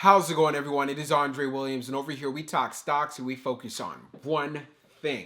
How's it going, everyone? It is Andre Williams, and over here we talk stocks and we focus on one thing.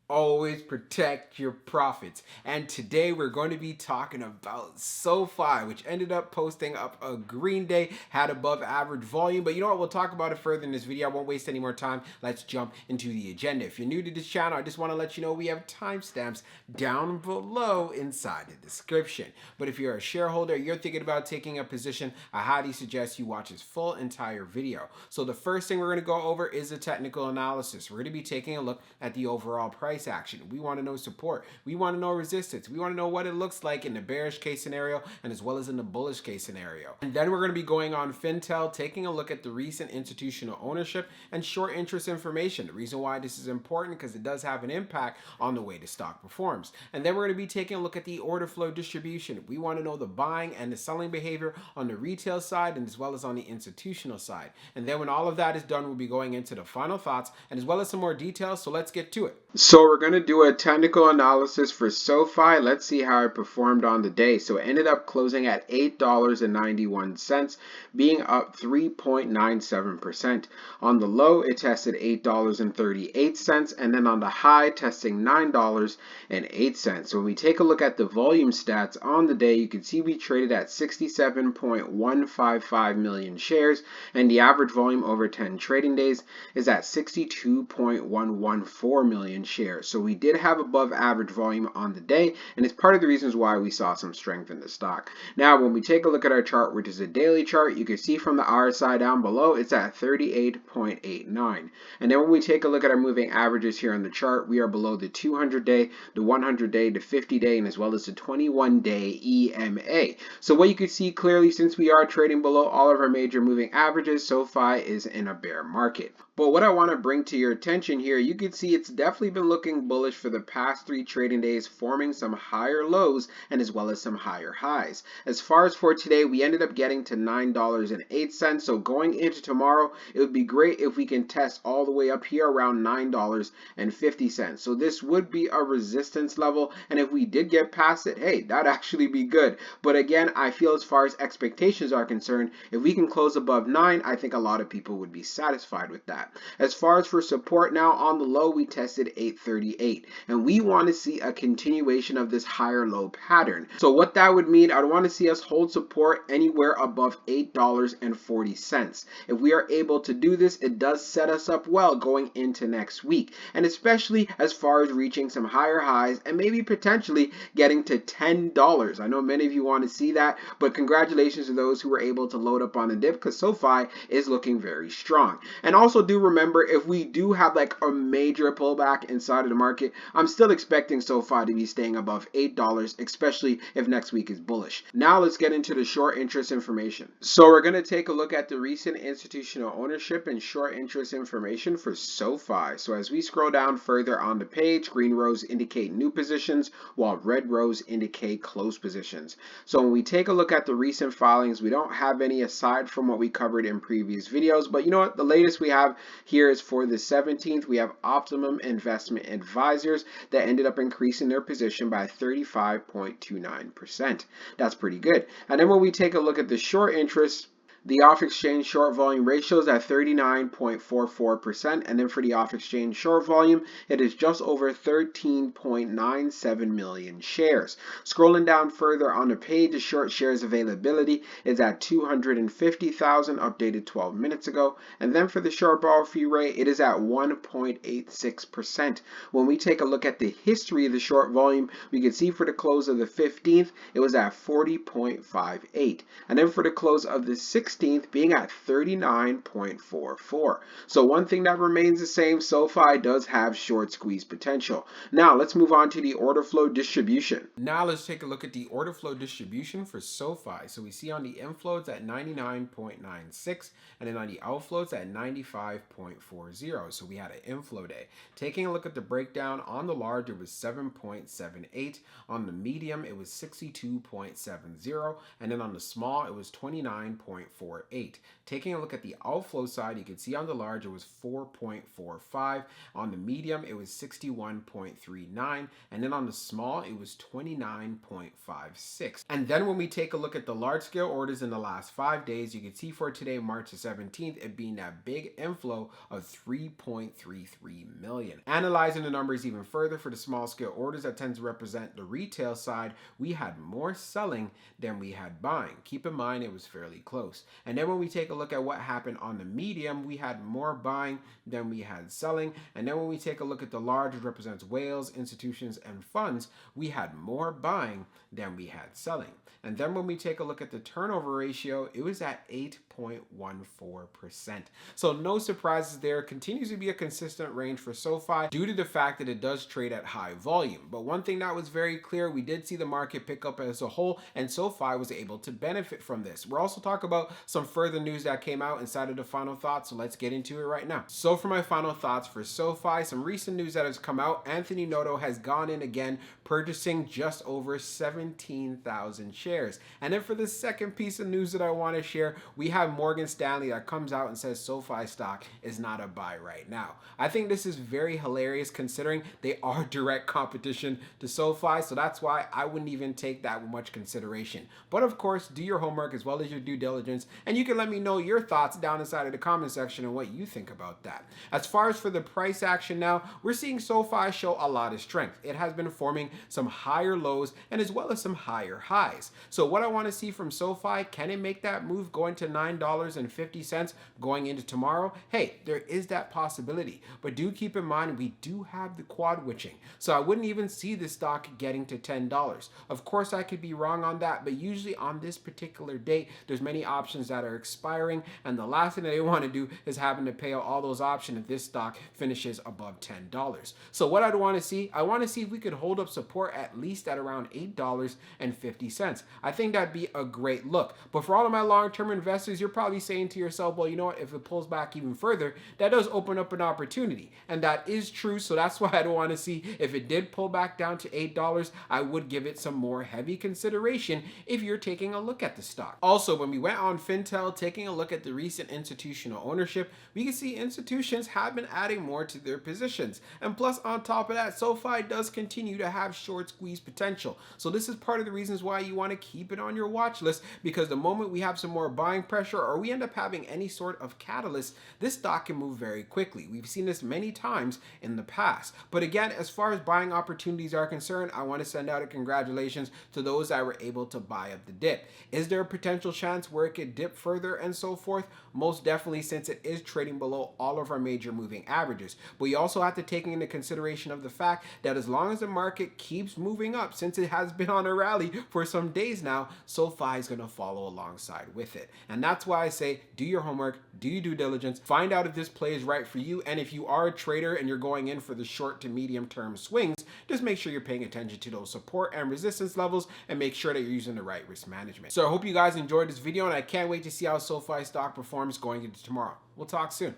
Always protect your profits. And today we're going to be talking about SOFI, which ended up posting up a green day, had above average volume. But you know what? We'll talk about it further in this video. I won't waste any more time. Let's jump into the agenda. If you're new to this channel, I just want to let you know we have timestamps down below inside the description. But if you're a shareholder, you're thinking about taking a position, I highly suggest you watch this full entire video. So the first thing we're going to go over is a technical analysis. We're going to be taking a look at the overall price action. We want to know support. We want to know resistance. We want to know what it looks like in the bearish case scenario and as well as in the bullish case scenario. And then we're going to be going on Fintel, taking a look at the recent institutional ownership and short interest information. The reason why this is important because it does have an impact on the way the stock performs. And then we're going to be taking a look at the order flow distribution. We want to know the buying and the selling behavior on the retail side and as well as on the institutional side. And then when all of that is done, we'll be going into the final thoughts and as well as some more details. So let's get to it. So we're going to do a technical analysis for SOFI. Let's see how it performed on the day. So it ended up closing at $8.91, being up 3.97%. On the low, it tested $8.38, and then on the high, testing $9.08. So when we take a look at the volume stats on the day, you can see we traded at 67.155 million shares, and the average volume over 10 trading days is at 62.114 million shares. So we did have above average volume on the day, and it's part of the reasons why we saw some strength in the stock. Now, when we take a look at our chart, which is a daily chart, you can see from the RSI down below, it's at 38.89. And then when we take a look at our moving averages here on the chart, we are below the 200-day, the 100-day, the 50-day, and as well as the 21-day EMA. So what you can see clearly, since we are trading below all of our major moving averages, SOFI is in a bear market. But what I want to bring to your attention here, you can see it's definitely been looking bullish for the past 3 trading days, forming some higher lows and as well as some higher highs. As far as for today, we ended up getting to $9.08. So going into tomorrow, it would be great if we can test all the way up here around $9.50. So this would be a resistance level. And if we did get past it, hey, that'd actually be good. But again, I feel as far as expectations are concerned, if we can close above 9, I think a lot of people would be satisfied with that. As far as for support now, on the low, we tested 838, and we want to see a continuation of this higher low pattern. So what that would mean, I'd want to see us hold support anywhere above $8.40. If we are able to do this, it does set us up well going into next week, and especially as far as reaching some higher highs and maybe potentially getting to $10. I know many of you want to see that, but congratulations to those who were able to load up on the dip because SOFI is looking very strong. And also do remember, if we do have like a major pullback inside of the market, I'm still expecting SOFI to be staying above $8, especially if next week is bullish. Now let's get into the short interest information. So we're going to take a look at the recent institutional ownership and short interest information for SOFI. So as we scroll down further on the page, green rows indicate new positions while red rows indicate closed positions. So when we take a look at the recent filings, we don't have any aside from what we covered in previous videos, but you know what, the latest we have here is for the 17th. We have Optimum Investment Advisors that ended up increasing their position by 35.29%. That's pretty good. And then when we take a look at the short interest, the off-exchange short volume ratio is at 39.44%, and then for the off-exchange short volume, it is just over 13.97 million shares. Scrolling down further on the page, the short shares availability is at 250,000, updated 12 minutes ago, and then for the short borrow fee rate, it is at 1.86%. When we take a look at the history of the short volume, we can see for the close of the 15th, it was at 40.58, and then for the close of the 16th, being at 39.44. So one thing that remains the same, SOFI does have short squeeze potential. Now let's move on to the order flow distribution. Now let's take a look at the order flow distribution for SOFI. So we see on the inflow it's at 99.96, and then on the outflow it's at 95.40. So we had an inflow day. Taking a look at the breakdown, on the large it was 7.78, on the medium it was 62.70, and then on the small it was 29.4. 4.48. Taking a look at the outflow side, you can see on the large it was 4.45. On the medium, it was 61.39. And then on the small, it was 29.56. And then when we take a look at the large scale orders in the last 5 days, you can see for today, March the 17th, it being that big inflow of 3.33 million. Analyzing the numbers even further for the small scale orders that tends to represent the retail side, we had more selling than we had buying. Keep in mind it was fairly close. And then when we take a look at what happened on the medium, we had more buying than we had selling. And then when we take a look at the large, which represents whales, institutions, and funds, we had more buying than we had selling. And then when we take a look at the turnover ratio, it was at 8.14%. So no surprises there. Continues to be a consistent range for SOFI due to the fact that it does trade at high volume. But one thing that was very clear, we did see the market pick up as a whole, and SOFI was able to benefit from this. We're also talking about some further news that came out inside of the final thoughts, so let's get into it right now. So for my final thoughts for SOFI, some recent news that has come out, Anthony Noto has gone in again, purchasing just over 17,000 shares. And then for the second piece of news that I want to share, we have Morgan Stanley that comes out and says SOFI stock is not a buy right now. I think this is very hilarious considering they are direct competition to SOFI, so that's why I wouldn't even take that with much consideration. But of course, do your homework as well as your due diligence, and you can let me know your thoughts down inside of the comment section and what you think about that. As far as for the price action now, we're seeing SOFI show a lot of strength. It has been forming some higher lows and as well as some higher highs. So what I want to see from SOFI, can it make that move going to $9.50 going into tomorrow? Hey, there is that possibility, but do keep in mind we do have the quad witching, so I wouldn't even see the stock getting to $10. Of course, I could be wrong on that, but usually on this particular date, there's many options that are expiring, and the last thing that they want to do is having to pay out all those options if this stock finishes above $10. So what I'd want to see, I want to see if we could hold up support at least at around $8.50. I think that'd be a great look. But for all of my long-term investors, you're probably saying to yourself, well, you know what, if it pulls back even further, that does open up an opportunity. And that is true, so that's why I'd want to see if it did pull back down to $8, I would give it some more heavy consideration if you're taking a look at the stock. Also, when we went on Fintel, taking a look at the recent institutional ownership, we can see institutions have been adding more to their positions. And plus, on top of that, SOFI does continue to have short squeeze potential. So this is part of the reasons why you want to keep it on your watch list, because the moment we have some more buying pressure or we end up having any sort of catalyst, this stock can move very quickly. We've seen this many times in the past. But again, as far as buying opportunities are concerned, I want to send out a congratulations to those that were able to buy up the dip. Is there a potential chance where it could dip further and so forth? Most definitely, since it is trading below all of our major moving averages. But you also have to take into consideration of the fact that as long as the market keeps moving up, since it has been on a rally for some days now, SOFI is going to follow alongside with it. And that's why I say do your homework, do your due diligence, find out if this play is right for you. And if you are a trader and you're going in for the short to medium term swings, just make sure you're paying attention to those support and resistance levels and make sure that you're using the right risk management. So I hope you guys enjoyed this video, and I can't wait to see how SOFI stock performs going into tomorrow. We'll talk soon.